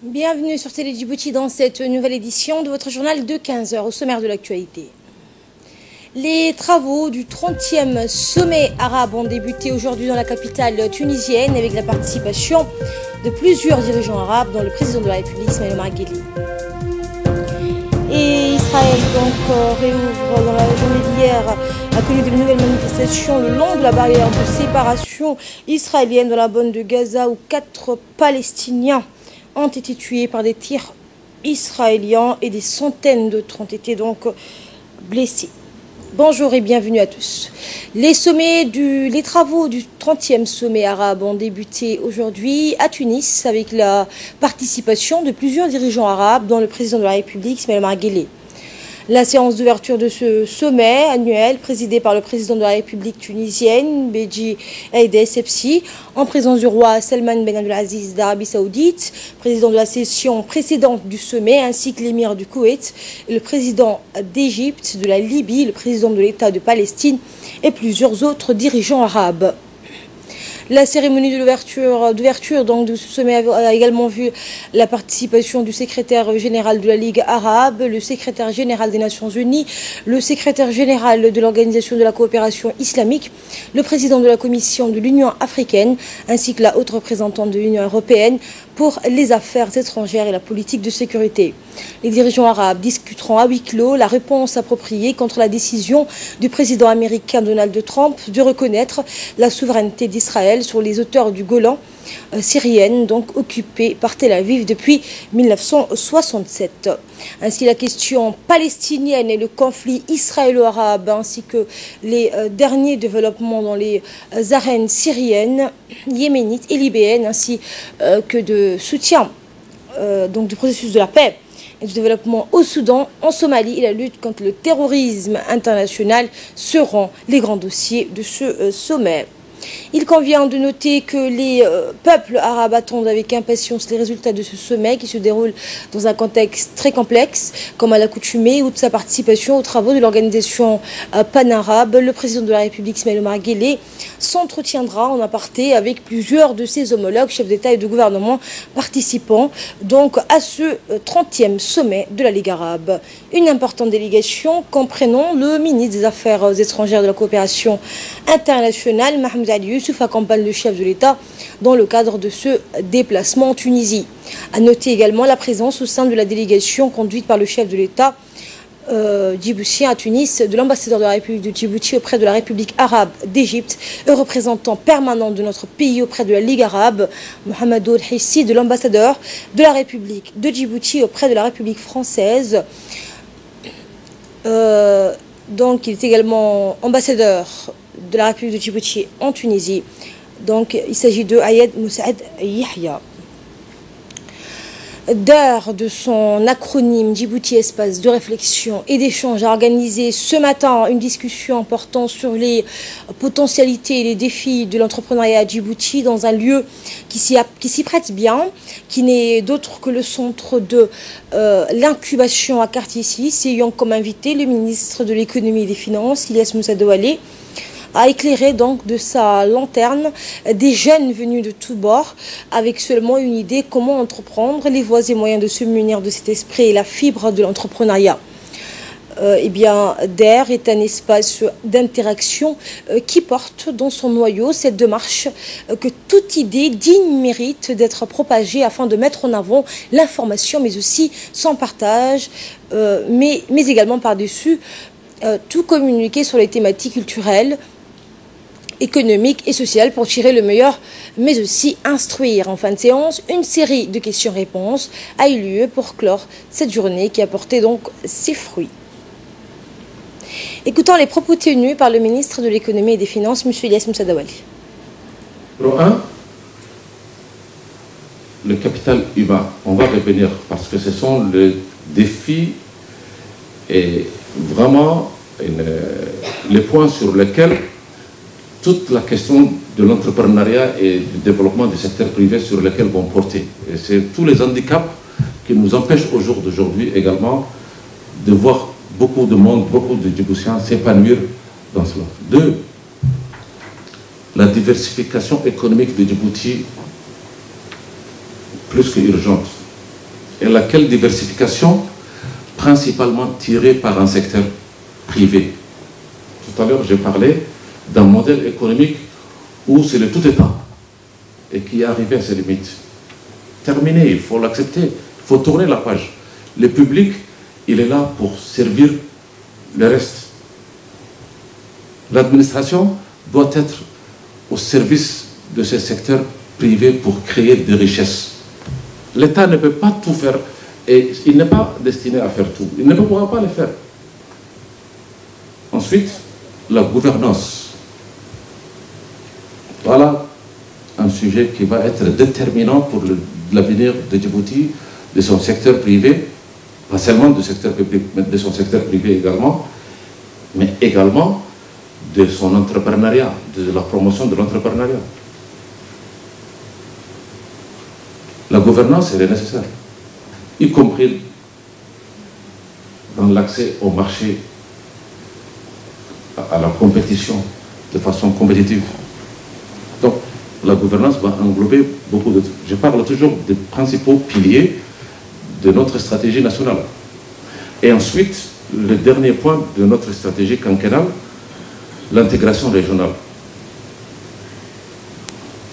Bienvenue sur Télé Djibouti dans cette nouvelle édition de votre journal de 15 heures au sommaire de l'actualité. Les travaux du 30e sommet arabe ont débuté aujourd'hui dans la capitale tunisienne avec la participation de plusieurs dirigeants arabes, dont le président de la République, Ismaël Omar Guelleh. Et Israël réouvre dans la journée d'hier, a connu de nouvelles manifestations le long de la barrière de séparation israélienne dans la bande de Gaza où 4 Palestiniens ont été tués par des tirs israéliens et des centaines d'autres ont été donc blessés. Bonjour et bienvenue à tous. Les travaux du 30e sommet arabe ont débuté aujourd'hui à Tunis avec la participation de plusieurs dirigeants arabes, dont le président de la République, Ismaël Omar Guelleh. La séance d'ouverture de ce sommet annuel, présidée par le président de la République tunisienne, Beji Aïd Essebsi, en présence du roi Salman Ben Abdelaziz d'Arabie Saoudite, président de la session précédente du sommet, ainsi que l'émir du Koweït, le président d'Égypte, de la Libye, le président de l'État de Palestine et plusieurs autres dirigeants arabes. La cérémonie d'ouverture de ce sommet a également vu la participation du secrétaire général de la Ligue arabe, le secrétaire général des Nations Unies, le secrétaire général de l'Organisation de la coopération islamique, le président de la Commission de l'Union africaine, ainsi que la haute représentante de l'Union européenne pour les affaires étrangères et la politique de sécurité. Les dirigeants arabes discuteront à huis clos la réponse appropriée contre la décision du président américain Donald Trump de reconnaître la souveraineté d'Israël sur les hauteurs du Golan syriennes, donc occupées par Tel Aviv depuis 1967. Ainsi, la question palestinienne et le conflit israélo-arabe, ainsi que les derniers développements dans les arènes syriennes, yéménites et libyennes, ainsi que de soutien donc du processus de la paix et du développement au Soudan, en Somalie et la lutte contre le terrorisme international seront les grands dossiers de ce sommet. Il convient de noter que les peuples arabes attendent avec impatience les résultats de ce sommet qui se déroule dans un contexte très complexe, comme à l'accoutumée, ou de sa participation aux travaux de l'organisation pan-arabe. Le président de la République, Ismaël Omar Guelleh, s'entretiendra en aparté avec plusieurs de ses homologues, chefs d'État et de gouvernement participant donc à ce 30e sommet de la Ligue arabe. Une importante délégation comprenant le ministre des Affaires étrangères de la coopération internationale, Mahmoud Ali Youssouf, accompagne le chef de l'État dans le cadre de ce déplacement en Tunisie. À noter également la présence au sein de la délégation conduite par le chef de l'État djiboutien à Tunis de l'ambassadeur de la République de Djibouti auprès de la République arabe d'Égypte, et représentant permanent de notre pays auprès de la Ligue arabe, Mohamedou El-Hissi, de l'ambassadeur de la République de Djibouti auprès de la République française. Donc il est également ambassadeur de la République de Djibouti en Tunisie. Donc il s'agit de Ayed Moussaad Yahya. DER, de son acronyme Djibouti Espace de réflexion et d'échange, a organisé ce matin une discussion portant sur les potentialités et les défis de l'entrepreneuriat à Djibouti dans un lieu qui s'y prête bien, qui n'est d'autre que le centre de l'incubation à Quartier 6, ayant comme invité le ministre de l'économie et des finances, Ilyas Moussa Douale, a éclairé donc de sa lanterne des jeunes venus de tous bords avec seulement une idée: comment entreprendre, les voies et moyens de se munir de cet esprit et la fibre de l'entrepreneuriat. Eh bien, DER est un espace d'interaction qui porte dans son noyau cette démarche que toute idée digne mérite d'être propagée afin de mettre en avant l'information, mais aussi son partage, mais également par-dessus tout communiquer sur les thématiques culturelles, économique et sociale pour tirer le meilleur, mais aussi instruire. En fin de séance, une série de questions-réponses a eu lieu pour clore cette journée qui a porté donc ses fruits. Écoutons les propos tenus par le ministre de l'économie et des finances, M. Ilyas Moussa Douale. Numéro 1, le capital humain. On va revenir parce que ce sont les défis et vraiment les points sur lesquels toute la question de l'entrepreneuriat et du développement du secteur privé sur lesquels vont porter. Et c'est tous les handicaps qui nous empêchent au jour d'aujourd'hui également de voir beaucoup de monde, beaucoup de Djiboutiens s'épanouir dans cela. 2, la diversification économique de Djibouti plus qu'urgente. laquelle diversification principalement tirée par un secteur privé. Tout à l'heure, j'ai parlé d'un modèle économique où c'est le tout État et qui est arrivé à ses limites. Terminé, il faut l'accepter, il faut tourner la page. Le public, il est là pour servir le reste. L'administration doit être au service de ce secteur privé pour créer des richesses. L'État ne peut pas tout faire et il n'est pas destiné à faire tout. Il ne pourra pas le faire. Ensuite, la gouvernance. Voilà un sujet qui va être déterminant pour l'avenir de Djibouti, de son secteur privé, pas seulement du secteur public, mais de son secteur privé également, mais également de son entrepreneuriat, de la promotion de l'entrepreneuriat. La gouvernance, elle est nécessaire, y compris dans l'accès au marché, à la compétition, de façon compétitive. Donc, la gouvernance va englober beaucoup de... Je parle toujours des principaux piliers de notre stratégie nationale. Et ensuite, le dernier point de notre stratégie quinquennale, l'intégration régionale.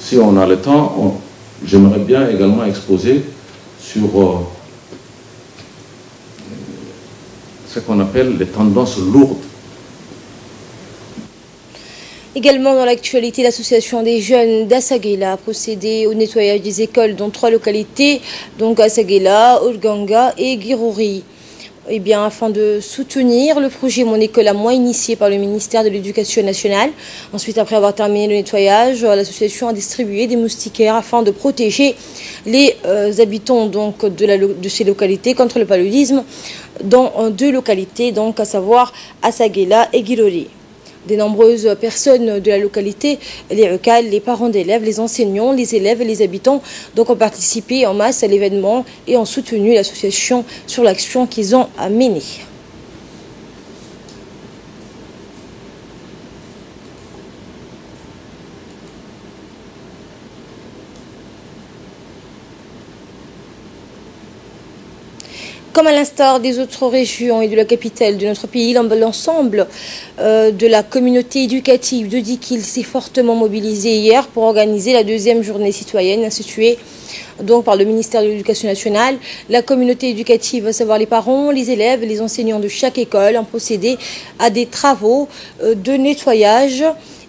Si on a le temps, j'aimerais bien également exposer sur ce qu'on appelle les tendances lourdes. Également dans l'actualité, l'association des jeunes d'Assaguela a procédé au nettoyage des écoles dans 3 localités, donc Assaguela, Olganga et Girori. Eh bien, afin de soutenir le projet Mon École à moi initié par le ministère de l'Éducation nationale. Ensuite, après avoir terminé le nettoyage, l'association a distribué des moustiquaires afin de protéger les habitants donc, de ces localités contre le paludisme dans 2 localités, donc à savoir Assaguela et Girori. Des nombreuses personnes de la localité, les recals, les parents d'élèves, les enseignants, les élèves et les habitants donc ont participé en masse à l'événement et ont soutenu l'association sur l'action qu'ils ont menée. Comme à l'instar des autres régions et de la capitale de notre pays, l'ensemble de la communauté éducative de Dikil s'est fortement mobilisée hier pour organiser la 2e journée citoyenne instituée donc par le ministère de l'Éducation nationale. La communauté éducative, à savoir les parents, les élèves et les enseignants de chaque école, ont procédé à des travaux de nettoyage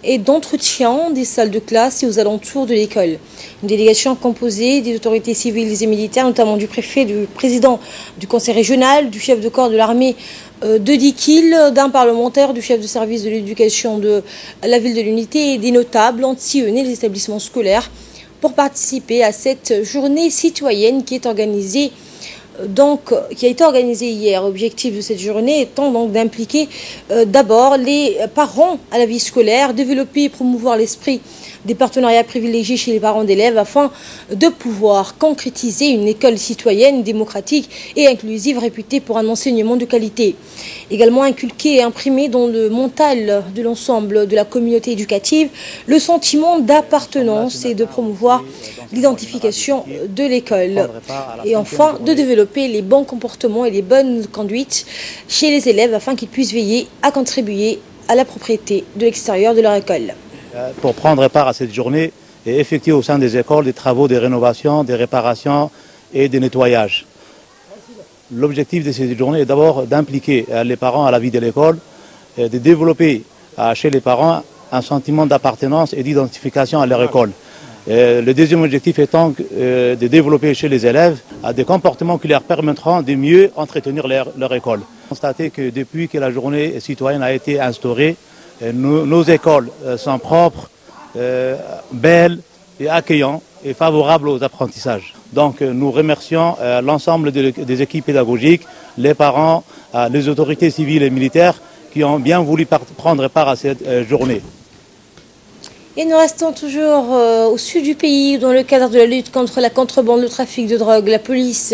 et d'entretien des salles de classe et aux alentours de l'école. Une délégation composée des autorités civiles et militaires, notamment du préfet, du président du conseil régional, du chef de corps de l'armée de Dikil, d'un parlementaire, du chef de service de l'éducation de la ville de l'Unité et des notables ont sillonné les établissements scolaires pour participer à cette journée citoyenne qui est organisée qui a été organisée hier. Objectif de cette journée étant donc d'impliquer d'abord les parents à la vie scolaire, développer et promouvoir l'esprit des partenariats privilégiés chez les parents d'élèves afin de pouvoir concrétiser une école citoyenne, démocratique et inclusive réputée pour un enseignement de qualité. Également inculquer et imprimer dans le mental de l'ensemble de la communauté éducative le sentiment d'appartenance et de promouvoir l'identification de l'école. Et enfin, de développer les bons comportements et les bonnes conduites chez les élèves afin qu'ils puissent veiller à contribuer à la propriété de l'extérieur de leur école. Pour prendre part à cette journée et effectuer au sein des écoles des travaux de rénovation, de réparation et de nettoyage. L'objectif de cette journée est d'abord d'impliquer les parents à la vie de l'école, de développer chez les parents un sentiment d'appartenance et d'identification à leur école. Le deuxième objectif étant de développer chez les élèves des comportements qui leur permettront de mieux entretenir leur école. Constater que depuis que la journée citoyenne a été instaurée, nos écoles sont propres, belles et accueillantes et favorables aux apprentissages. Donc nous remercions l'ensemble des équipes pédagogiques, les parents, les autorités civiles et militaires qui ont bien voulu prendre part à cette journée. Et nous restons toujours au sud du pays, dans le cadre de la lutte contre la contrebande, le trafic de drogue. La police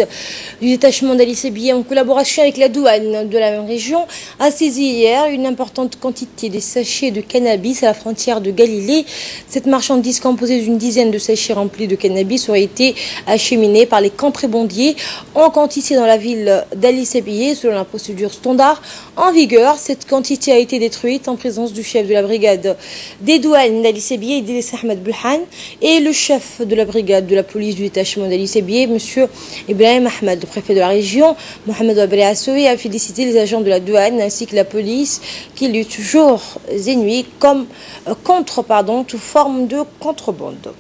du détachement d'Ali Sebieh, en collaboration avec la douane de la même région, a saisi hier une importante quantité de sachets de cannabis à la frontière de Galilée. Cette marchandise composée d'une dizaine de sachets remplis de cannabis aurait été acheminée par les contrebandiers en quantité dans la ville d'Ali Sebieh, selon la procédure standard en vigueur. Cette quantité a été détruite en présence du chef de la brigade des douanes d'Ali Sebieh, Idriss Ahmed Bulhan, et le chef de la brigade de la police du détachement d'Ali Sebieh, M. Ibrahim Ahmed. Le préfet de la région, Mohamed Ouabri Assoui, a félicité les agents de la douane ainsi que la police qui luttent jour et nuit contre toute forme de contrebande.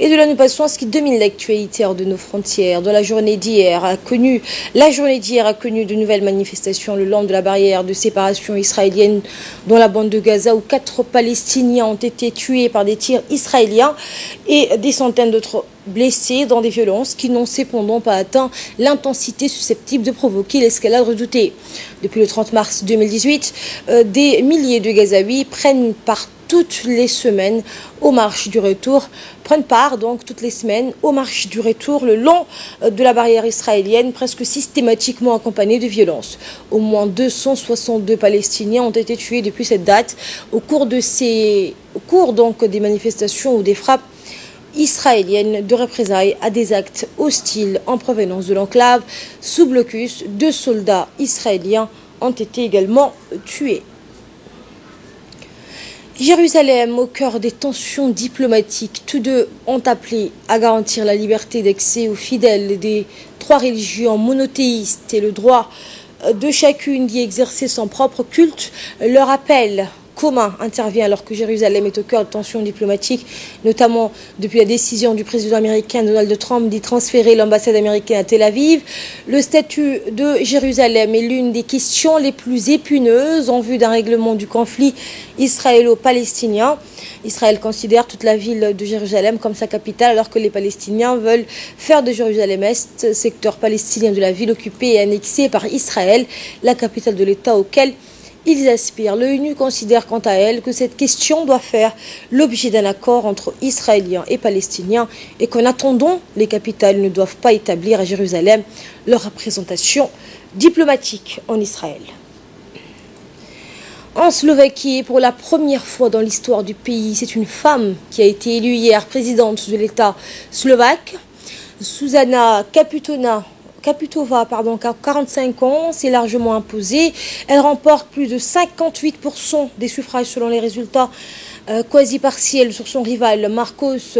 Et de là, nous passons à ce qui domine l'actualité hors de nos frontières. La journée d'hier a connu de nouvelles manifestations le long de la barrière de séparation israélienne dans la bande de Gaza, où 4 Palestiniens ont été tués par des tirs israéliens et des centaines d'autres blessés dans des violences qui n'ont cependant pas atteint l'intensité susceptible de provoquer l'escalade redoutée. Depuis le 30 mars 2018, des milliers de Gazaouis prennent part toutes les semaines aux marches du retour, le long de la barrière israélienne, presque systématiquement accompagnés de violences. Au moins 262 Palestiniens ont été tués depuis cette date au cours des manifestations ou des frappes israéliennes de représailles à des actes hostiles en provenance de l'enclave sous blocus. 2 soldats israéliens ont été également tués. Jérusalem, au cœur des tensions diplomatiques, tous deux ont appelé à garantir la liberté d'accès aux fidèles des 3 religions monothéistes et le droit de chacune d'y exercer son propre culte. Leur appel commun intervient alors que Jérusalem est au cœur de tensions diplomatiques, notamment depuis la décision du président américain Donald Trump d'y transférer l'ambassade américaine à Tel Aviv. Le statut de Jérusalem est l'une des questions les plus épineuses en vue d'un règlement du conflit israélo-palestinien. Israël considère toute la ville de Jérusalem comme sa capitale, alors que les Palestiniens veulent faire de Jérusalem-Est, secteur palestinien de la ville occupée et annexé par Israël, la capitale de l'État auquel ils aspirent. L'ONU considère quant à elle que cette question doit faire l'objet d'un accord entre Israéliens et Palestiniens et qu'en attendant, les capitales ne doivent pas établir à Jérusalem leur représentation diplomatique en Israël. En Slovaquie, pour la première fois dans l'histoire du pays, c'est une femme qui a été élue hier présidente de l'État slovaque. Zuzana Kaputova, 45 ans, s'est largement imposée. Elle remporte plus de 58% des suffrages selon les résultats quasi partiels sur son rival Marcos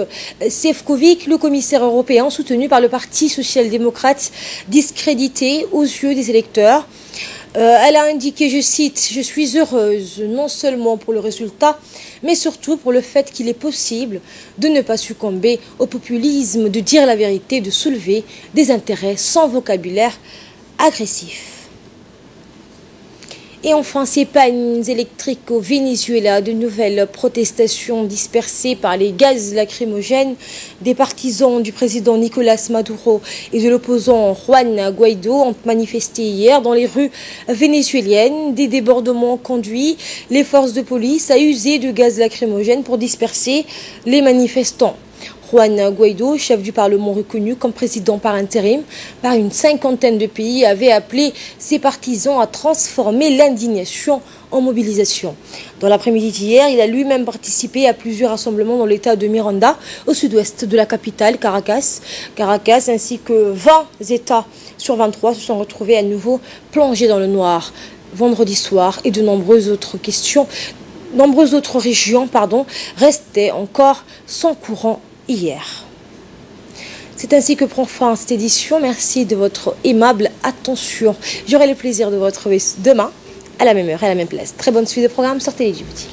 Sefcovic, le commissaire européen soutenu par le Parti social-démocrate, discrédité aux yeux des électeurs. Elle a indiqué, je cite, « Je suis heureuse non seulement pour le résultat, mais surtout pour le fait qu'il est possible de ne pas succomber au populisme, de dire la vérité, de soulever des intérêts sans vocabulaire agressif. » Et enfin, ces pannes électriques au Venezuela, de nouvelles protestations dispersées par les gaz lacrymogènes des partisans du président Nicolás Maduro et de l'opposant Juan Guaido ont manifesté hier dans les rues vénézuéliennes. Des débordements conduits les forces de police à user de gaz lacrymogène pour disperser les manifestants. Juan Guaido, chef du Parlement reconnu comme président par intérim par une 50aine de pays, avait appelé ses partisans à transformer l'indignation en mobilisation. Dans l'après-midi d'hier, il a lui-même participé à plusieurs rassemblements dans l'état de Miranda, au sud-ouest de la capitale, Caracas, ainsi que 20 États sur 23 se sont retrouvés à nouveau plongés dans le noir vendredi soir, et de nombreuses autres régions restaient encore sans courant hier. C'est ainsi que prend fin cette édition. Merci de votre aimable attention. J'aurai le plaisir de vous retrouver demain à la même heure et à la même place. Très bonne suite de programme sur Télé Djibouti.